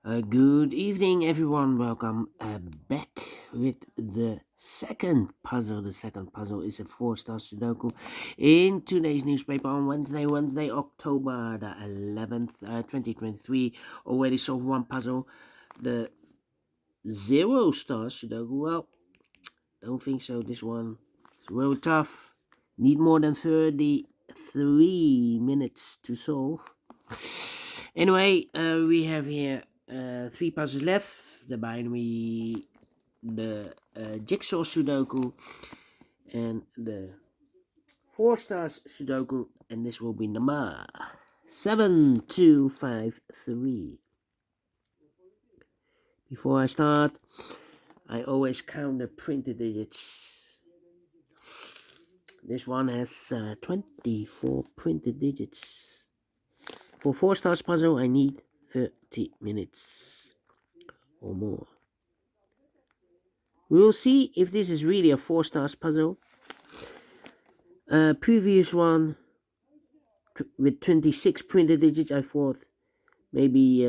Good evening, everyone. Welcome back with the second puzzle. The second puzzle is a four-star Sudoku in today's newspaper on Wednesday, October the 11th, 2023. Already solved one puzzle, the zero-star Sudoku. Well, don't think so. This one is real tough. Need more than 33 minutes to solve. Anyway, we have here three puzzles left: the binary, the jigsaw Sudoku, and the four stars Sudoku. And this will be number 7253. Before I start, I always count the printed digits. This one has 24 printed digits. For four stars puzzle, I need 30 minutes or more. We will see if this is really a four stars puzzle. Previous one with 26 printed digits, I thought maybe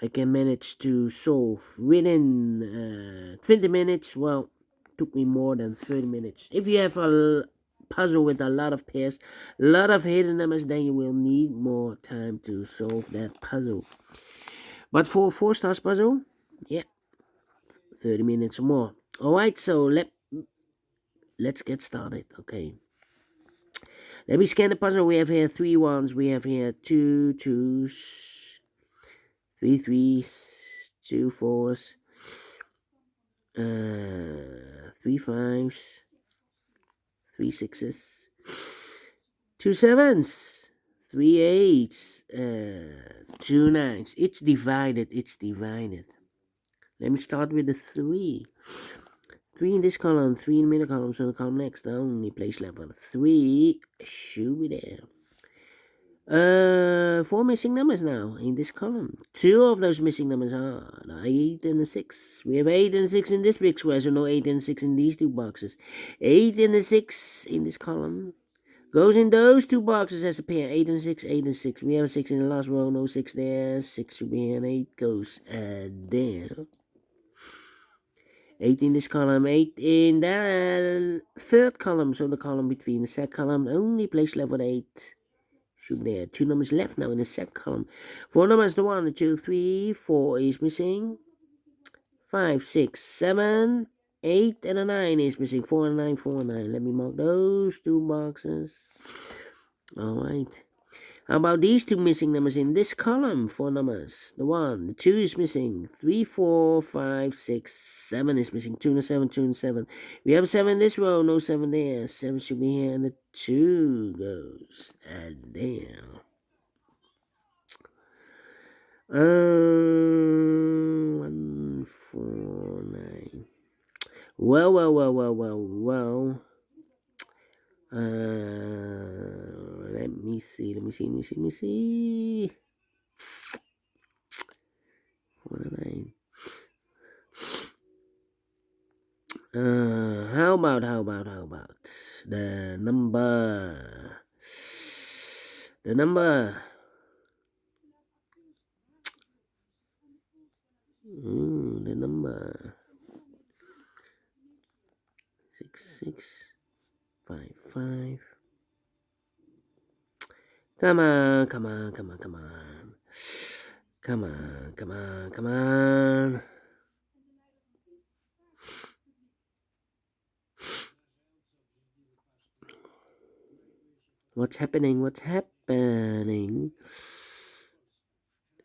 I can manage to solve within 20 minutes. Well, took me more than 30 minutes. If you have a puzzle with a lot of pairs, a lot of hidden numbers, then you will need more time to solve that puzzle. But for a four stars puzzle, yeah, 30 minutes or more. Alright, so let's get started. Okay. Let me scan the puzzle. We have here three ones. We have here two twos, three threes, two fours, three fives, three sixes, two sevens, three eights, two nines. It's divided. Let me start with the three. 3 in this column, 3 in the middle column, so the column next, the only place left with 3 should be there. 4 missing numbers now in this column. 2 of those missing numbers are the 8 and the 6. We have 8 and 6 in this big square, so no 8 and 6 in these two boxes. 8 and the 6 in this column goes in those two boxes as a pair. 8 and 6, 8 and 6. We have a 6 in the last row, no 6 there. 6 should be here, and 8 goes there. 8 in this column, 8 in the third column, so the column between the second column, only place left with 8. Should be there. 2 numbers left now in the second column. 4 numbers, the 1, the 2, 3, 4 is missing. 5, 6, 7, 8, and a 9 is missing. 4 and 9, 4 and 9. Let me mark those two boxes. Alright. How about these two missing numbers in this column? 4 numbers. The 1, the 2 is missing. 3, 4, 5, 6, 7 is missing. 2 and a 7, 2 and 7. We have 7 in this row, no 7 there. 7 should be here, and the 2 goes there. 1, 4, 9. Well. Let me see. 4 9. How about the number? The number 6655. Come on. What's happening?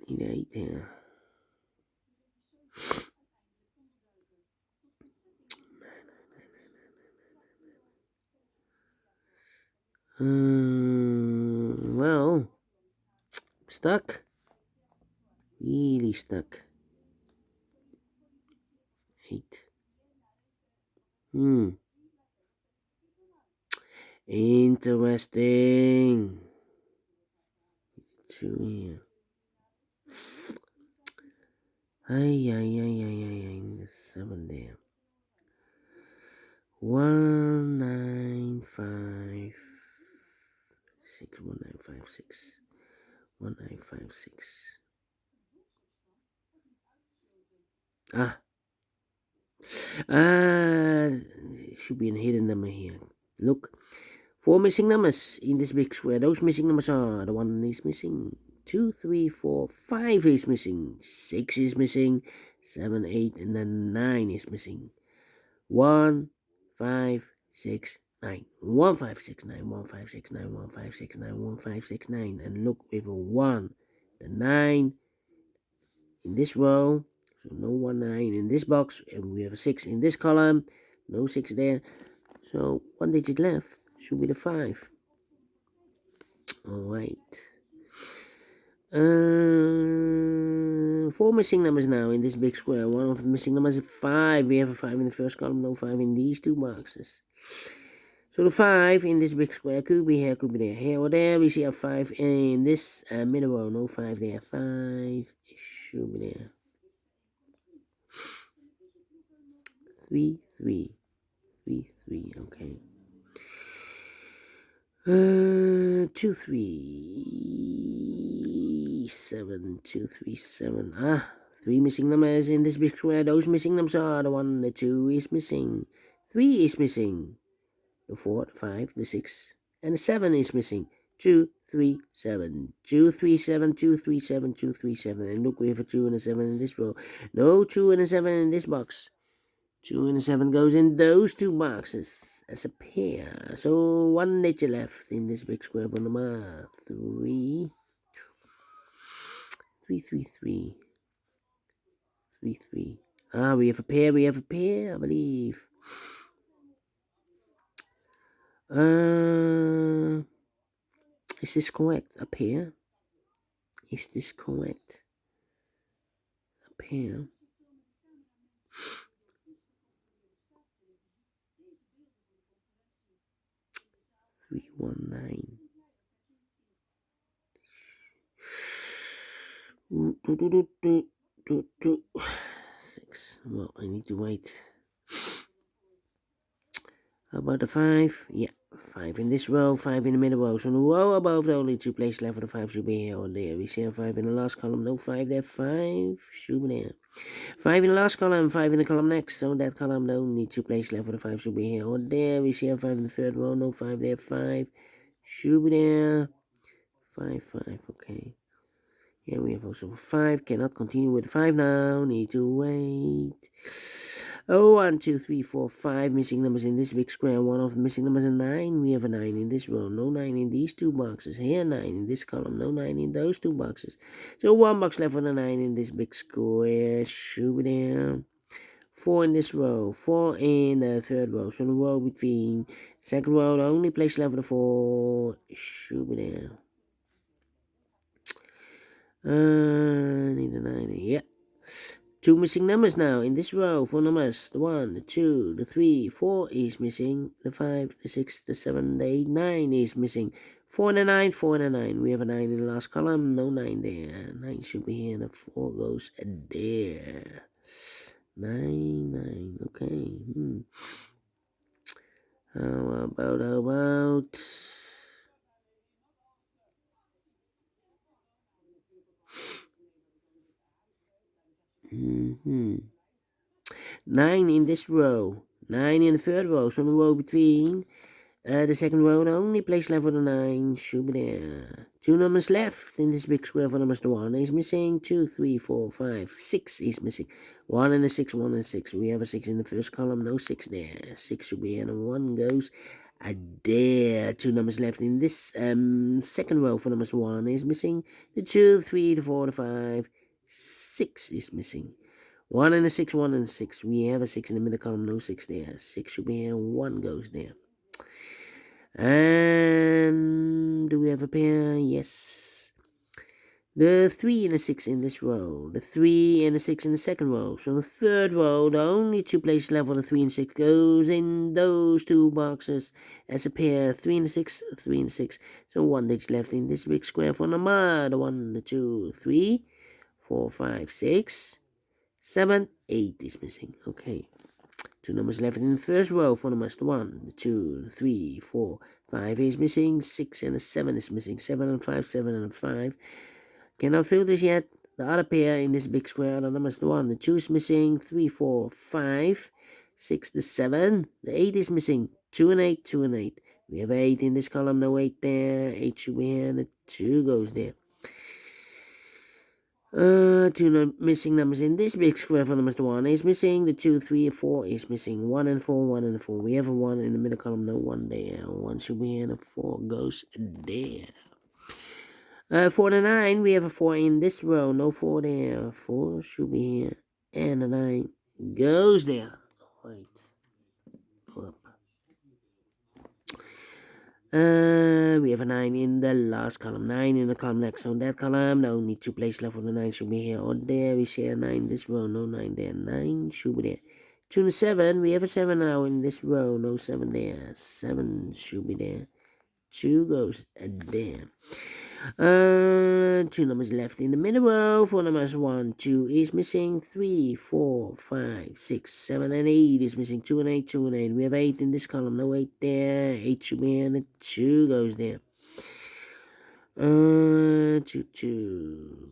Need 8 here. Well, stuck. Really stuck. 8. Interesting. 2 here. Ay. 7 there. 1956. 1956. Should be a hidden number here. Look, 4 missing numbers in this big square. Those missing numbers are the 1 is missing, 2, 3, 4, 5 is missing, 6 is missing, 7, 8, and then 9 is missing. 1, 5, 6, 9. 1, 5, 6, 9. 1, 5, 6, 9. 1, 5, 6, 9. 1, 5, 6, 9. And look, we have a 1, the 9 in this row. So no 1, 9 in this box. And we have a 6 in this column. No 6 there. So 1 digit left. Should be the 5. Alright. 4 missing numbers now in this big square. One of the missing numbers is 5. We have a 5 in the first column, no 5 in these two boxes. So the 5 in this big square could be here, could be there. Here or there, we see a 5 in this middle row. No 5 there. 5 should be there. 3, 3. 3, 3, okay. 2, 3, 7, 2, 3, 7. 3 missing numbers in this big square. Those missing numbers are the 1, the 2 is missing, 3 is missing, the 4, the 5, the 6, and the 7 is missing. 2, 3, 7, 2, 3, 7, 2, 3, 7, 2, 3, 7. And look, we have a 2 and a 7 in this row. No 2 and a 7 in this box. 2 and a 7 goes in those two boxes as a pair. So 1 digit left in this big square for number 3. 3, 3, 3. 3, 3. We have a pair, I believe. Is this correct? A pair? Is this correct? A pair? 319. Six. Well, I need to wait. How about the 5? Yeah, 5 in this row, 5 in the middle row. So the row above, the only 2 places left for the 5 should be here or there. We see a 5 in the last column, no 5 there, 5 should be there. 5 in the last column, 5 in the column next. So that column, the only 2 places left for the 5 should be here or there. We see a 5 in the third row, no 5 there, 5 should be there. 5, 5, okay. Here we have also 5, cannot continue with 5 now, need to wait. 1, 2, 3, 4, 5 missing numbers in this big square. One of the missing numbers is 9. We have a 9 in this row, no 9 in these two boxes. Here 9 in this column, no 9 in those two boxes. So 1 box left for the 9 in this big square. Should be there. 4 in this row, 4 in the third row. So the row between second row, the only place left for the 4 should be there. Need a 9. Yeah. 2 missing numbers now in this row. 4 numbers. The 1, the 2, the 3, 4 is missing. The 5, the 6, the 7, the 8, 9 is missing. 4 and a 9, 4 and a 9. We have a 9 in the last column. No 9 there. 9 should be here. The 4 goes there. 9, 9. Okay. How about... 9 in this row, 9 in the third row, so the row between the second row, the only place left for the 9 should be there. 2 numbers left in this big square for numbers. The 1 is missing, 2, 3, 4, 5, 6 is missing. 1 and a 6, 1 and 6. We have a 6 in the first column, no 6 there. 6 should be here, and 1 goes there. 2 numbers left in this second row for numbers. 1 is missing, the 2, 3, the 4, the 5, 6 is missing. 1 and a 6, 1 and a 6. We have a 6 in the middle column, no 6 there. 6 should be here, 1 goes there. And do we have a pair? Yes. The 3 and a 6 in this row. The 3 and a 6 in the second row. So the third row, the only 2 places left for the 3 and 6 goes in those 2 boxes as a pair. 3 and a 6, 3 and a 6. So 1 digit left in this big square for number. The 1, the 2, 3, 4, 5, 6. 7, 8 is missing. Okay. 2 numbers left in the first row for numbers. The 1, the 2, the 3, 4, 5 is missing. 6 and a 7 is missing. 7 and 5, 7 and 5. Cannot fill this yet. The other pair in this big square are the numbers 1. The 2 is missing. 3, 4, 5, 6, the 7. The 8 is missing. 2 and 8, 2 and 8. We have 8 in this column, no 8 there. 8 should be here, and the 2 goes there. Two missing numbers in this big square for numbers. The 1 is missing. The 2, 3, 4 is missing. 1 and 4, 1 and 4. We have a 1 in the middle column, no 1 there. 1 should be here, and a 4 goes there. 4 and 9, we have a 4 in this row, no 4 there. 4 should be here, and a 9 goes there. Wait, pull up. We have a 9 in the last column, 9 in the column next. So in that column, no need to place left for the 9 should be here or there. We see a 9 in this row, no 9 there. 9 should be there. 2 and 7, we have a 7 now in this row, no 7 there. 7 should be there. 2 goes there. 2 numbers left in the middle row. 4 numbers 1, 2 is missing. 3, 4, 5, 6, 7, and 8 is missing. 2 and 8, 2 and 8. We have 8 in this column, no 8 there. 8 should be here, and the 2 goes there. 2, 2.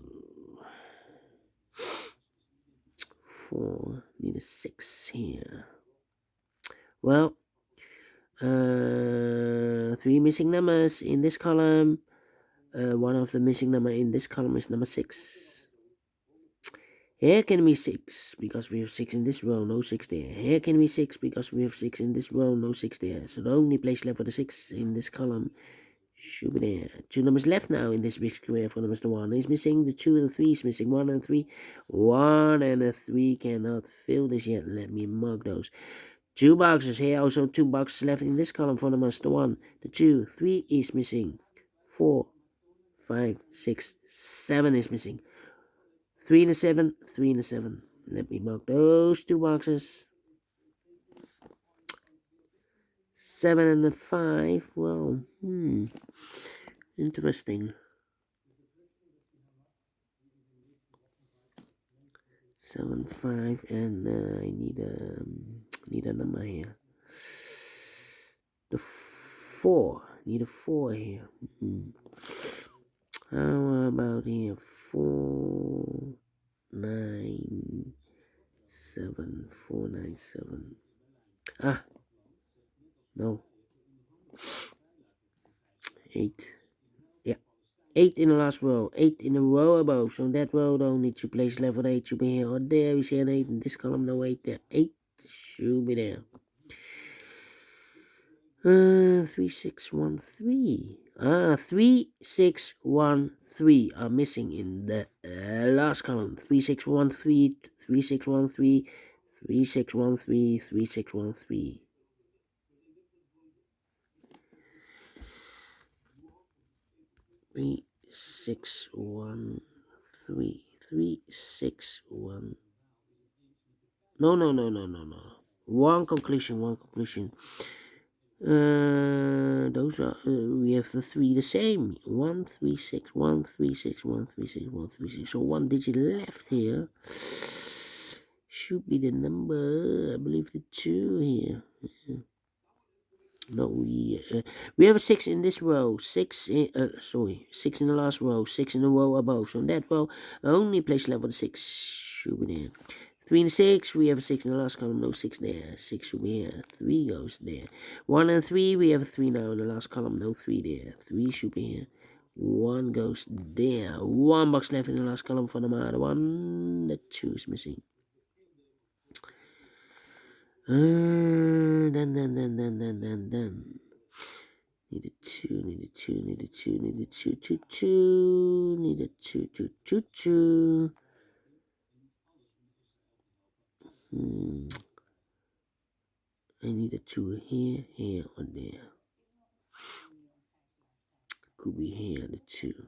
4, need a 6 here. Well, 3 missing numbers in this column. One of the missing number in this column is number 6. Here can be 6 because we have 6 in this row, no 6 there. Here can be 6 because we have 6 in this row, no 6 there. So the only place left for the 6 in this column should be there. 2 numbers left now in this big square for numbers. The 1 is missing, the 2 and the 3 is missing. 1 and 3. 1 and the 3 cannot fill this yet. Let me mark those. 2 boxes here, also 2 boxes left in this column for numbers. The 1, the 2, 3 is missing. 4, 5, 6, 7 is missing. 3 and a 7, 3 and a 7. Let me mark those 2 boxes. 7 and a 5. Well, interesting. 7, 5, and I need a number here. The 4. Need a 4 here. How about here? 4, 9, 7, 4, 9, 7. No. 8. Yeah. 8 in the last row. 8 in a row above. So that row don't need to place level 8 should be here or there. We see an 8 in this column. No 8 there. 8 should be there. 3, 6, 1, 3. 3, 6, 1, 3 are missing in the last column. 3, 6, 1, 3, 3, 6, 1, 3, 3, 6, 1, 3, 3, 6, 1, 3. 3, 6, 1, 3, 3, 6, 1. No. One conclusion. Those are we have the 3 the same. 1, 3, 6, 1, 3, 6, 1, 3, 6, 1, 3, 6. So 1 digit left here should be the number. I believe the 2 here. No, we have a 6 in this row. 6 in 6 in the last row. 6 in the row above. So in that row, only place level 6 should be there. 3 and 6, we have a 6 in the last column, no 6 there. 6 should be here. 3 goes there. 1 and 3, we have a 3 now in the last column, no 3 there. 3 should be here. 1 goes there. 1 box left in the last column for the other 1. The 2 is missing. Then. Need a 2, need a 2, need a 2, need a 2, 2, 2, need a 2, 2, 2, 2. I need a 2 here, or there. Could be here, the 2.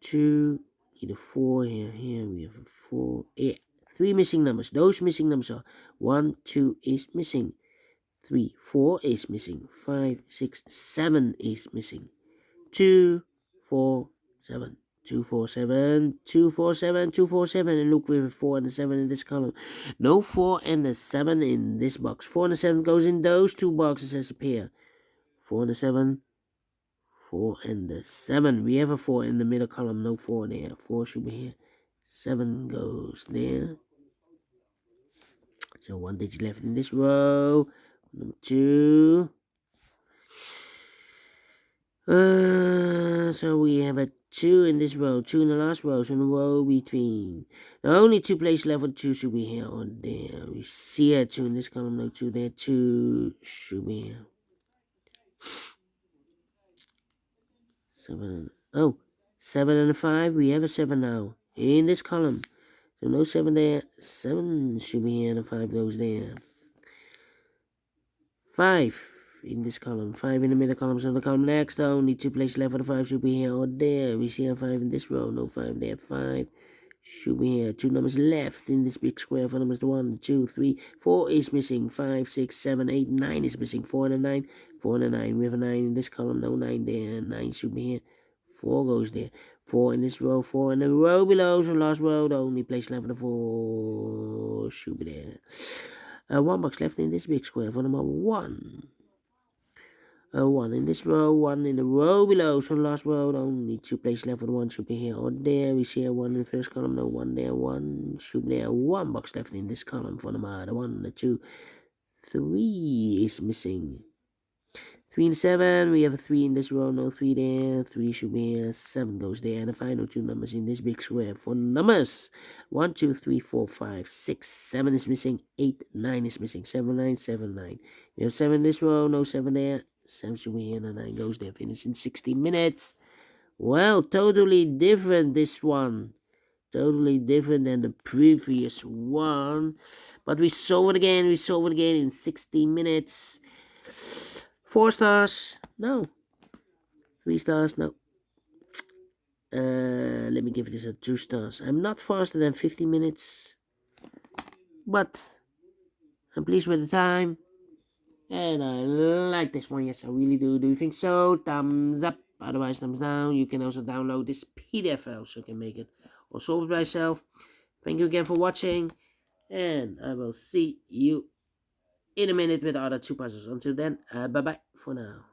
2, need a 4 here, we have a 4. Yeah, 3 missing numbers. Those missing numbers are 1, 2 is missing. 3, 4 is missing. 5, 6, 7 is missing. 2, 4, 7. 2, 4, 7, 2, 4, 7, 2, 4, 7, and look, we have a 4 and a 7 in this column. No 4 and a 7 in this box. 4 and a 7 goes in those 2 boxes as a pair. 4 and a 7, 4 and the 7. We have a 4 in the middle column, no 4 there. 4 should be here. 7 goes there. So 1 digit left in this row. Number 2. So we have a 2 in this row, 2 in the last row, so in the row between. The only 2 places left for 2 should be here or there. We see a 2 in this column, no 2 there, 2 should be here. 7. Oh, 7 and a 5, we have a 7 now in this column. So no 7 there, 7 should be here and a 5 goes there. 5 in this column, 5 in the middle column, so the column next, only 2 places left for the 5 should be here or there. We see a 5 in this row, no 5 there, 5 should be here. 2 numbers left in this big square for numbers 1, 2, 3, 4 is missing, 5, 6, 7, 8, 9 is missing, 4 and a 9, 4 and a 9. We have a 9 in this column, no 9 there, 9 should be here, 4 goes there, 4 in this row, 4 in the row below, so last row, the only place left for the 4 should be there. 1 box left in this big square for number 1. 1 in this row, 1 in the row below, so the last row, only 2 places left for the 1 should be here or there. We see a 1 in the first column, no 1 there, 1 should be there. 1 box left in this column for the 1, the 2, 3 is missing. 3 and 7, we have a 3 in this row, no 3 there, 3 should be here, 7 goes there, and the final 2 numbers in this big square for numbers 1, 2, 3, 4, 5, 6, 7 is missing, 8, 9 is missing, 7, 9, 7, 9. We have 7 in this row, no 7 there, 7 should be here, and the 9 goes there, finish in 60 minutes. Well, totally different this one. Totally different than the previous one. But we solve it again, in 60 minutes. 4 stars, no. 3 stars, no. Let me give this a 2 stars. I'm not faster than 50 minutes, but I'm pleased with the time, and I like this one. Yes, I really do. Do you think so? Thumbs up. Otherwise, thumbs down. You can also download this PDF file so you can make it or solve it by yourself. Thank you again for watching, and I will see you in a minute with the other 2 puzzles. Until then, bye bye for now.